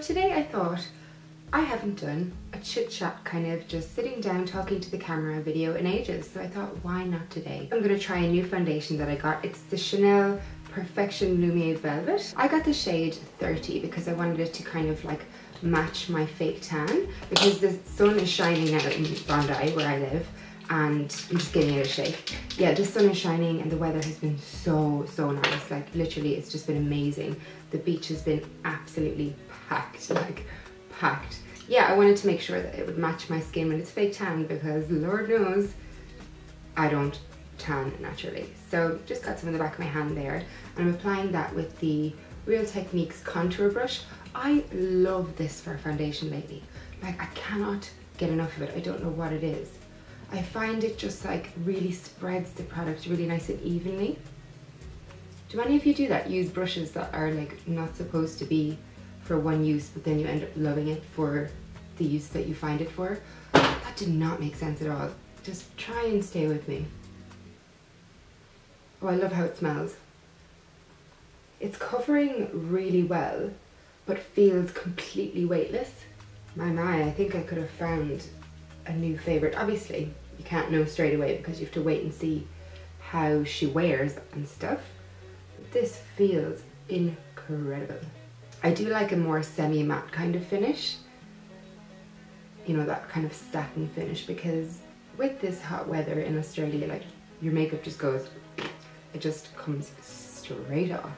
today I thought I haven't done a chit chat kind of just sitting down talking to the camera video in ages, so I thought why not today? I'm gonna try a new foundation that I got. It's the Chanel Perfection Lumiere Velvet. I got the shade 30 because I wanted it to kind of like match my fake tan because the sun is shining now in Bondi where I live, and I'm just giving it a shake. Yeah, the sun is shining and the weather has been so nice. Like literally it's just been amazing. The beach has been absolutely packed, like packed. Yeah, I wanted to make sure that it would match my skin when it's fake tan because Lord knows I don't tan naturally. So just got some in the back of my hand there, and I'm applying that with the Real Techniques contour brush. I love this for a foundation lately. Like I cannot get enough of it. I don't know what it is. I find it just like really spreads the product really nice and evenly. Do any of you do that? Use brushes that are like not supposed to be for one use, but then you end up loving it for the use that you find it for? That did not make sense at all. Just try and stay with me. Oh, I love how it smells. It's covering really well, but feels completely weightless. My, I think I could have found a new favorite. Obviously, you can't know straight away because you have to wait and see how she wears and stuff. This feels incredible. I do like a more semi-matte kind of finish. You know, that kind of satin finish, because with this hot weather in Australia, like your makeup just goes, it just comes straight off.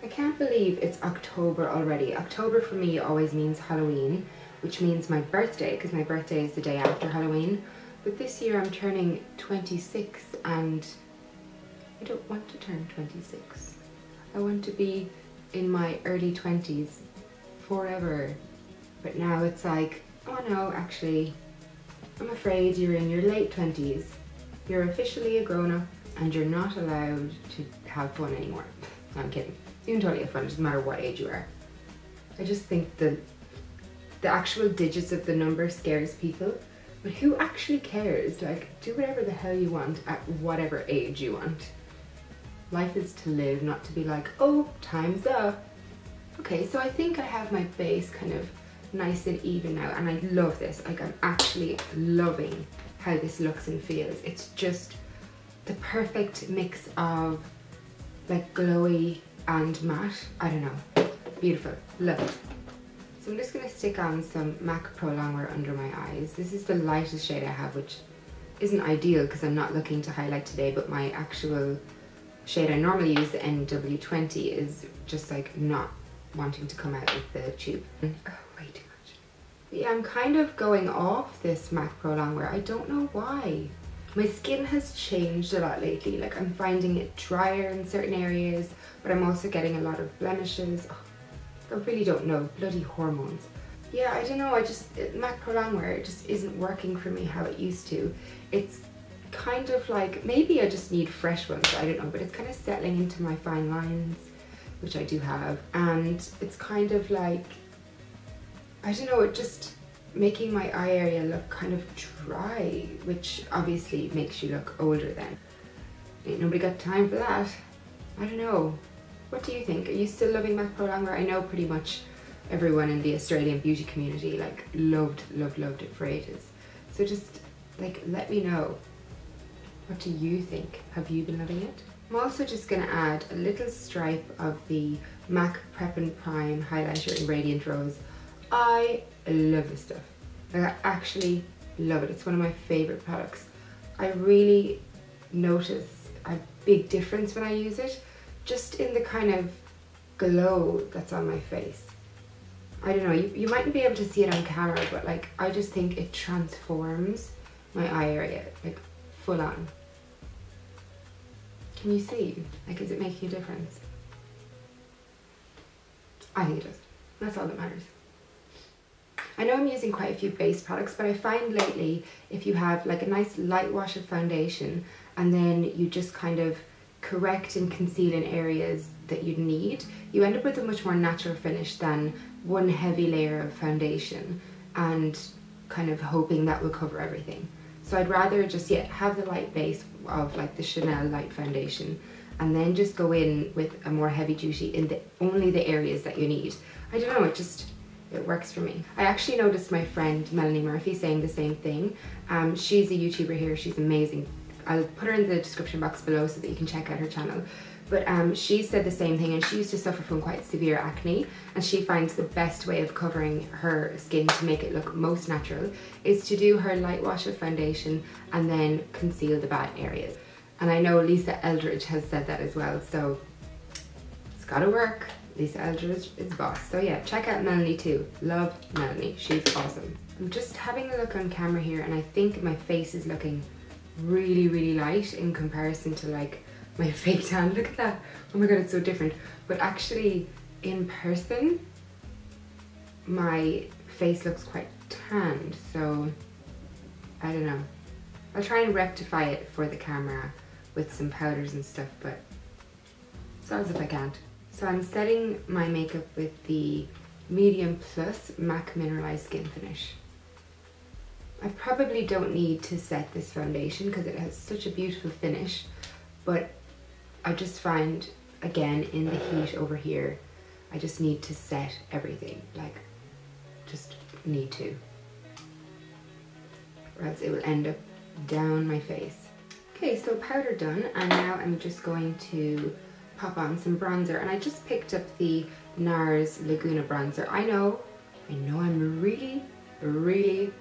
I can't believe it's October already. October for me always means Halloween, which means my birthday, because my birthday is the day after Halloween. But this year I'm turning 26 and I don't want to turn 26. I want to be in my early 20s forever. But now it's like, oh no, actually, I'm afraid you're in your late 20s. You're officially a grown-up and you're not allowed to have fun anymore. No, I'm kidding. You can totally have fun, it doesn't matter what age you are. I just think the actual digits of the number scares people, but who actually cares? Like, do whatever the hell you want at whatever age you want. Life is to live, not to be like, oh, time's up. Okay, so I think I have my base kind of nice and even now, and I love this. Like, I'm actually loving how this looks and feels. It's just the perfect mix of like glowy and matte. I don't know. Beautiful. Love it. So I'm just going to stick on some MAC Pro Longwear under my eyes. This is the lightest shade I have, which isn't ideal because I'm not looking to highlight today, but my actual shade I normally use, the NW20, is just like not wanting to come out with the tube. Oh, way too much. But yeah, I'm kind of going off this MAC Pro Longwear. I don't know why. My skin has changed a lot lately. Like, I'm finding it drier in certain areas, but I'm also getting a lot of blemishes. Oh, I really don't know. Bloody hormones. Yeah, I don't know. MAC Pro Longwear just isn't working for me how it used to. It's kind of like, maybe I just need fresh ones, I don't know, but it's kind of settling into my fine lines, which I do have, and it's kind of like, I don't know, it just making my eye area look kind of dry, which obviously makes you look older then. Ain't nobody got time for that. I don't know. What do you think? Are you still loving MAC Pro Longwear? I know pretty much everyone in the Australian beauty community like loved it for ages. So just like let me know. What do you think? Have you been loving it? I'm also just going to add a little stripe of the MAC Prep and Prime highlighter in Radiant Rose. I love this stuff. Like, I actually love it. It's one of my favorite products. I really notice a big difference when I use it, just in the kind of glow that's on my face. I don't know, you mightn't be able to see it on camera, but like I just think it transforms my eye area, like full on. Can you see? Like, is it making a difference? I think it does. That's all that matters. I know I'm using quite a few base products, but I find lately if you have like a nice light wash of foundation and then you just kind of correct and conceal in areas that you need, you end up with a much more natural finish than one heavy layer of foundation and kind of hoping that will cover everything. So I'd rather just have the light base of like the Chanel light foundation and then just go in with a more heavy duty in only the areas that you need. I don't know, it works for me. I actually noticed my friend Melanie Murphy saying the same thing. She's a YouTuber here, she's amazing. I'll put her in the description box below so that you can check out her channel. But she said the same thing, and she used to suffer from quite severe acne, and she finds the best way of covering her skin to make it look most natural is to do her light wash of foundation and then conceal the bad areas. And I know Lisa Eldridge has said that as well, so it's gotta work. Lisa Eldridge is boss. So yeah, check out Melanie too. Love Melanie, she's awesome. I'm just having a look on camera here, and I think my face is looking really light in comparison to like my fake tan. Look at that. Oh my god, it's so different. But actually in person my face looks quite tanned, so I don't know. I'll try and rectify it for the camera with some powders and stuff, but it's as if I can't. So I'm setting my makeup with the Medium Plus MAC Mineralized Skin Finish. I probably don't need to set this foundation because it has such a beautiful finish, but I just find, again, in the heat over here, I just need to set everything, like, just need to, or else it will end up down my face. Okay, so powder done, and now I'm just going to pop on some bronzer, and I just picked up the NARS Laguna bronzer. I know I'm really late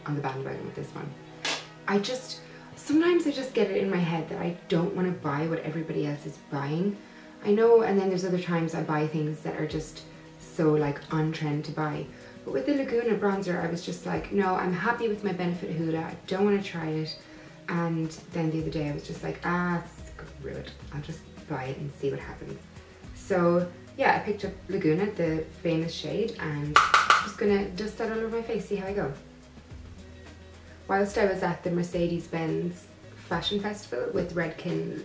on the bandwagon with this one. Sometimes I just get it in my head that I don't want to buy what everybody else is buying. I know, and then there's other times I buy things that are just so like on trend to buy. But with the Laguna bronzer, I was just like, no, I'm happy with my Benefit Huda. I don't want to try it. And then the other day I was just like, screw it. I'll just buy it and see what happens. So yeah, I picked up Laguna, the famous shade, and I'm just gonna dust that all over my face, see how I go. Whilst I was at the Mercedes-Benz Fashion Festival with Redken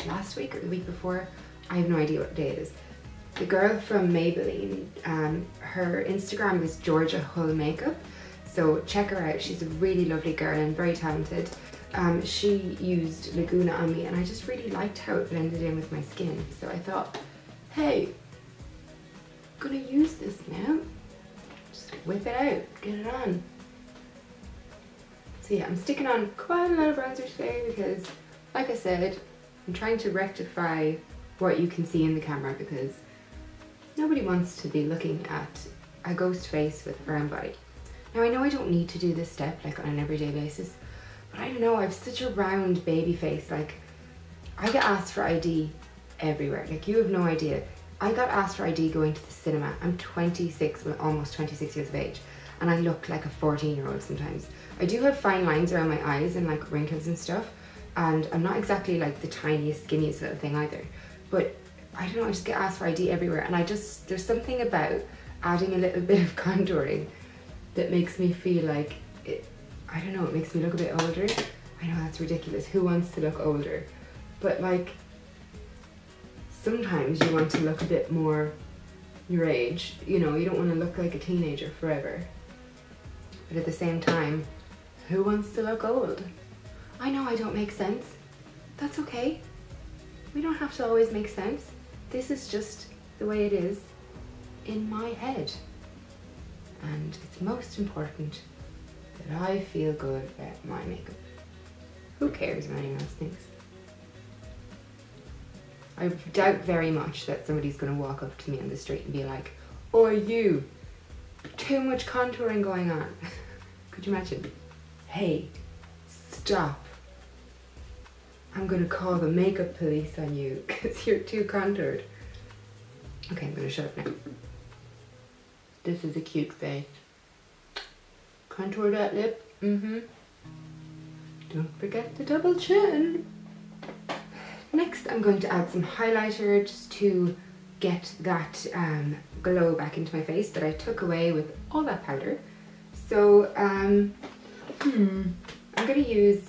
last week or the week before, I have no idea what day it is. The girl from Maybelline, her Instagram is Georgia Hull Makeup, so check her out. She's a really lovely girl and very talented. She used Laguna on me, and I just really liked how it blended in with my skin. So I thought, hey, I'm gonna use this now. Just whip it out, get it on. So yeah, I'm sticking on quite a lot of bronzer today because, like I said, I'm trying to rectify what you can see in the camera, because nobody wants to be looking at a ghost face with a brown body. Now I know I don't need to do this step like on an everyday basis, but I don't know, I have such a round baby face. Like, I get asked for ID everywhere. Like, you have no idea. I got asked for ID going to the cinema. I'm 26, well, almost 26 years of age, and I look like a 14-year-old sometimes. I do have fine lines around my eyes and like wrinkles and stuff, and I'm not exactly like the tiniest, skinniest little thing either. But I don't know, I just get asked for ID everywhere, and there's something about adding a little bit of contouring that makes me feel like it, I don't know, it makes me look a bit older. I know that's ridiculous, who wants to look older? But like, sometimes you want to look a bit more your age, you know, you don't want to look like a teenager forever. But at the same time, who wants to look old? I know I don't make sense. That's okay. We don't have to always make sense. This is just the way it is in my head. And it's most important that I feel good about my makeup. Who cares what anyone else thinks? I doubt very much that somebody's gonna walk up to me on the street and be like, "Oh, you, too much contouring going on." Could you imagine? Hey, stop. I'm gonna call the makeup police on you because you're too contoured. Okay, I'm gonna shut up now. This is a cute face. Contour that lip. Don't forget the double chin. Next, I'm going to add some highlighter just to get that glow back into my face that I took away with all that powder. So I'm gonna use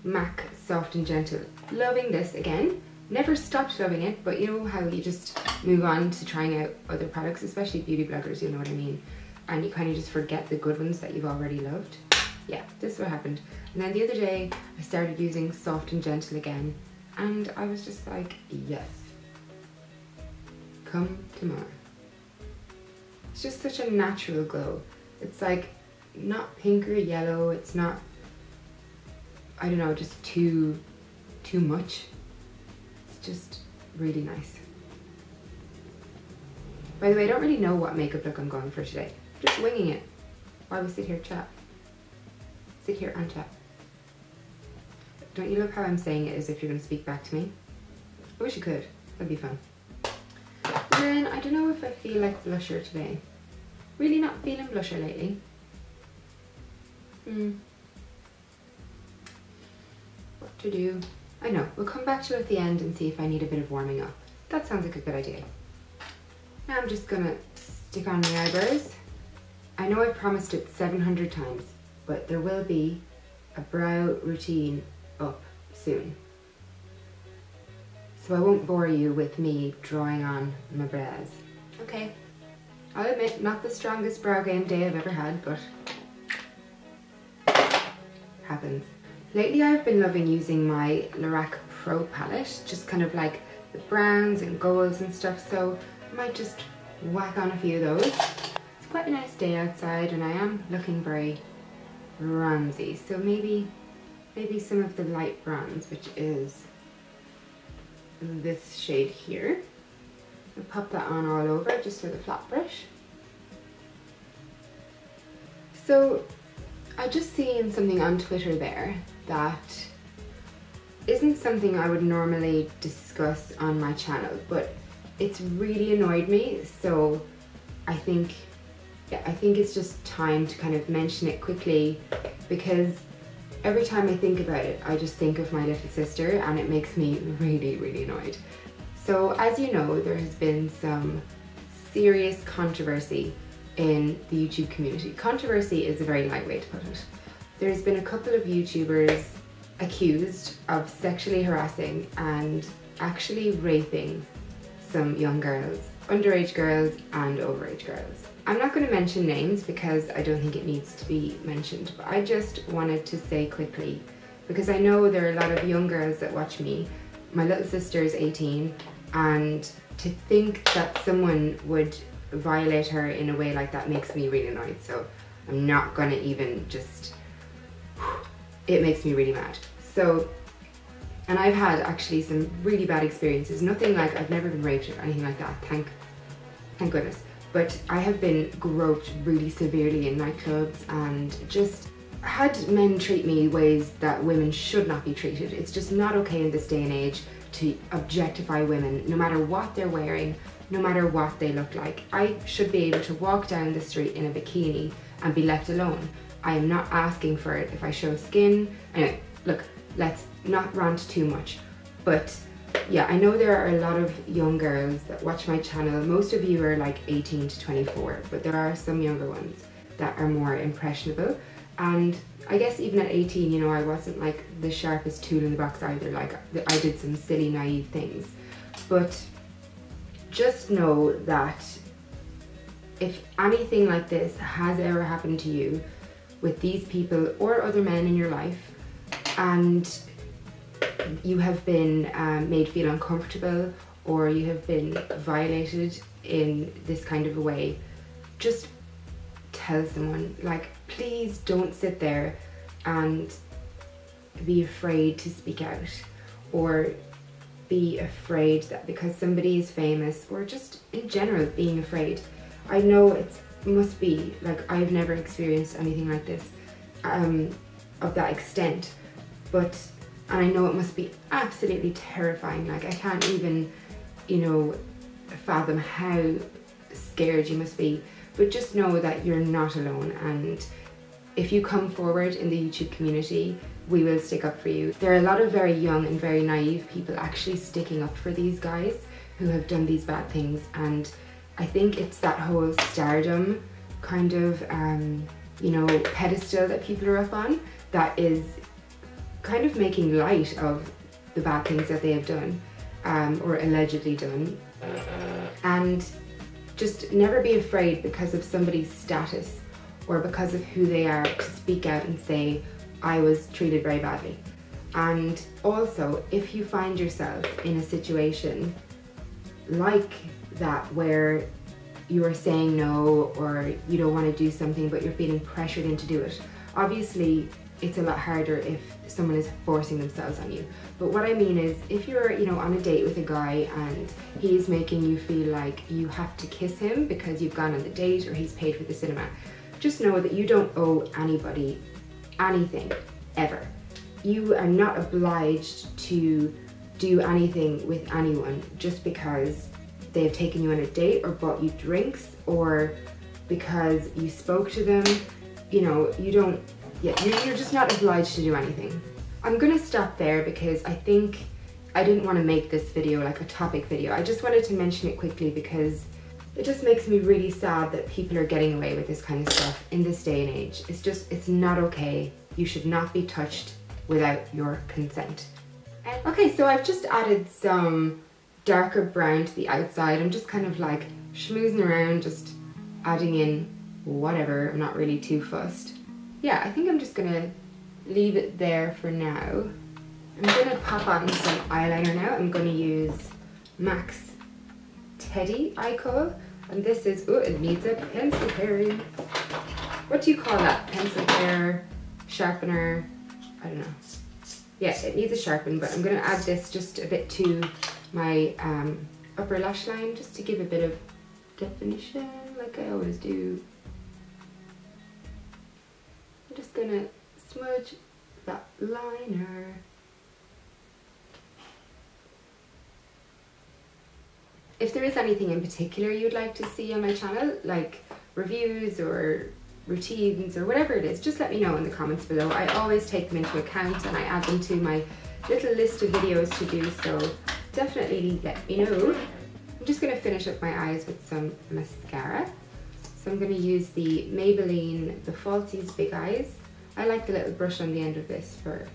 MAC Soft and Gentle. Loving this again. Never stopped loving it, but you know how you just move on to trying out other products, especially beauty bloggers, you know what I mean, and you kind of just forget the good ones that you've already loved. Yeah, this is what happened. And then the other day I started using Soft and Gentle again, and I was just like, yes, come tomorrow. It's just such a natural glow. It's like not pink or yellow, it's not, I don't know, just too much. It's just really nice. By the way, I don't really know what makeup look I'm going for today. I'm just winging it while we sit here and chat. Don't you love how I'm saying it as if you're going to speak back to me? I wish you could. That'd be fun. And then I don't know if I feel like blusher today. Really not feeling blusher lately. What to do? I know. We'll come back to it at the end and see if I need a bit of warming up. That sounds like a good idea. Now I'm just gonna stick on my eyebrows. I know I've promised it 700 times, but there will be a brow routine up soon. So I won't bore you with me drawing on my brows. Okay, I'll admit, not the strongest brow game day I've ever had, but happens. Lately I've been loving using my Lorac Pro palette, just kind of like the browns and golds and stuff, so I might just whack on a few of those. It's quite a nice day outside and I am looking very bronzy, so maybe some of the light bronze, which is this shade here. I'll pop that on all over just with a flat brush. So I just seen something on Twitter there that isn't something I would normally discuss on my channel, but it's really annoyed me, so I think it's just time to kind of mention it quickly, because every time I think about it, I just think of my little sister and it makes me really, really annoyed. So as you know, there has been some serious controversy in the YouTube community. Controversy is a very light way to put it. There's been a couple of YouTubers accused of sexually harassing and actually raping some young girls, underage girls and overage girls. I'm not going to mention names because I don't think it needs to be mentioned, but I just wanted to say quickly, because I know there are a lot of young girls that watch me. My little sister is 18, and to think that someone would violate her in a way like that makes me really annoyed, so I'm not going to even just... It makes me really mad. So, and I've had actually some really bad experiences. Nothing like, I've never been raped or anything like that, thank goodness. But I have been groped really severely in nightclubs and just had men treat me ways that women should not be treated. It's just not okay in this day and age to objectify women, no matter what they're wearing, no matter what they look like. I should be able to walk down the street in a bikini and be left alone. I am not asking for it if I show skin. Anyway, look, let's not rant too much. But yeah, I know there are a lot of young girls that watch my channel. Most of you are like 18 to 24, but there are some younger ones that are more impressionable. And I guess even at 18, you know, I wasn't like the sharpest tool in the box either. Like, I did some silly, naive things. But just know that if anything like this has ever happened to you with these people or other men in your life, and you have been made feel uncomfortable or you have been violated in this kind of a way, just tell someone. Like, please don't sit there and be afraid to speak out, or be afraid that because somebody is famous, or just in general being afraid. I know it must be like, I've never experienced anything like this of that extent, but and I know it must be absolutely terrifying. Like, I can't even, you know, fathom how scared you must be. But just know that you're not alone, and if you come forward in the YouTube community, we will stick up for you. There are a lot of very young and very naive people actually sticking up for these guys who have done these bad things, and I think it's that whole stardom kind of, you know, pedestal that people are up on that is kind of making light of the bad things that they have done, or allegedly done. And just never be afraid because of somebody's status or because of who they are to speak out and say, I was treated very badly. And also, if you find yourself in a situation like that where you are saying no, or you don't want to do something but you're feeling pressured into do it. Obviously it's a lot harder if someone is forcing themselves on you. But what I mean is, if you're, you know, on a date with a guy and he's making you feel like you have to kiss him because you've gone on the date or he's paid for the cinema, just know that you don't owe anybody anything, ever. You are not obliged to do anything with anyone just because they have taken you on a date or bought you drinks or because you spoke to them. You know, you don't, yeah, you're just not obliged to do anything. I'm gonna stop there because I think I didn't want to make this video like a topic video. I just wanted to mention it quickly because it just makes me really sad that people are getting away with this kind of stuff in this day and age. It's just, it's not okay. You should not be touched without your consent. Okay, so I've just added some darker brown to the outside. I'm just kind of like schmoozing around, just adding in whatever. I'm not really too fussed. Yeah, I think I'm just gonna leave it there for now. I'm gonna pop on some eyeliner now. I'm gonna use MAC's Teddy eye color, and this is, oh, it needs a pencil hair. What do you call that? Pencil hair, sharpener, I don't know. Yeah, it needs a sharpen, but I'm gonna add this just a bit to my upper lash line just to give a bit of definition, like I always do. I'm just gonna smudge that liner. If there is anything in particular you'd like to see on my channel, like reviews or routines or whatever it is, just let me know in the comments below. I always take them into account and I add them to my little list of videos to do, so definitely let me know. I'm just going to finish up my eyes with some mascara. So I'm going to use the Maybelline The Falsies Big Eyes. I like the little brush on the end of this for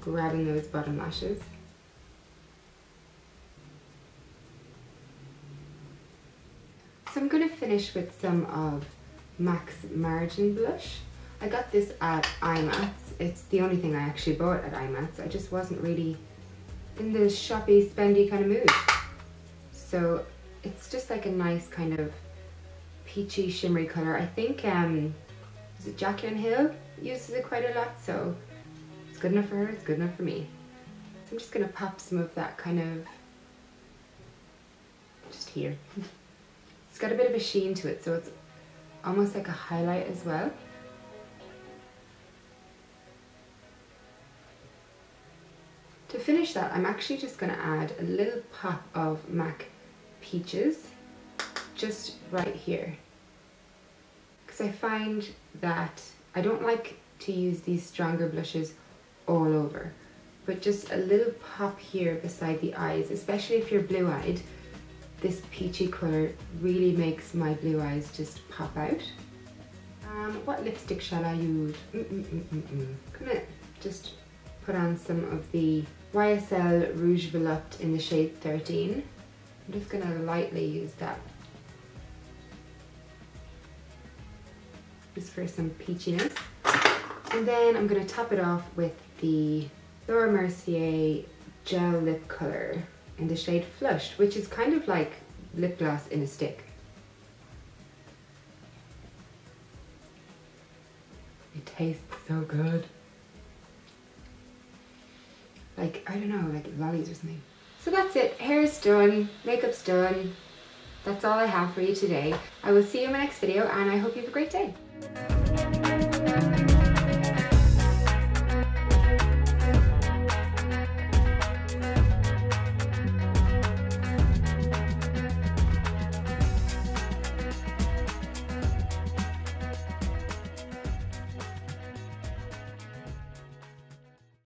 grabbing those bottom lashes. So I'm going to finish with some of MAC's Margin Blush. I got this at IMATS. It's the only thing I actually bought at IMATS. I just wasn't really in the shoppy, spendy kind of mood. So it's just like a nice kind of peachy, shimmery colour. I think, is it Jaclyn Hill uses it quite a lot, so it's good enough for her, it's good enough for me. So I'm just going to pop some of that kind of, just here. It's got a bit of a sheen to it, so it's almost like a highlight as well. To finish that, I'm actually just going to add a little pop of MAC Peaches just right here, because I find that I don't like to use these stronger blushes all over, but just a little pop here beside the eyes, especially if you're blue-eyed. This peachy colour really makes my blue eyes just pop out. What lipstick shall I use? I'm gonna just put on some of the YSL Rouge Volupte in the shade 13. I'm just gonna lightly use that just for some peachiness. And then I'm gonna top it off with the Laura Mercier Gel Lip Colour in the shade Flushed, which is kind of like lip gloss in a stick. It tastes so good. Like, I don't know, like lollies or something. So that's it. Hair's done, makeup's done. That's all I have for you today. I will see you in my next video and I hope you have a great day.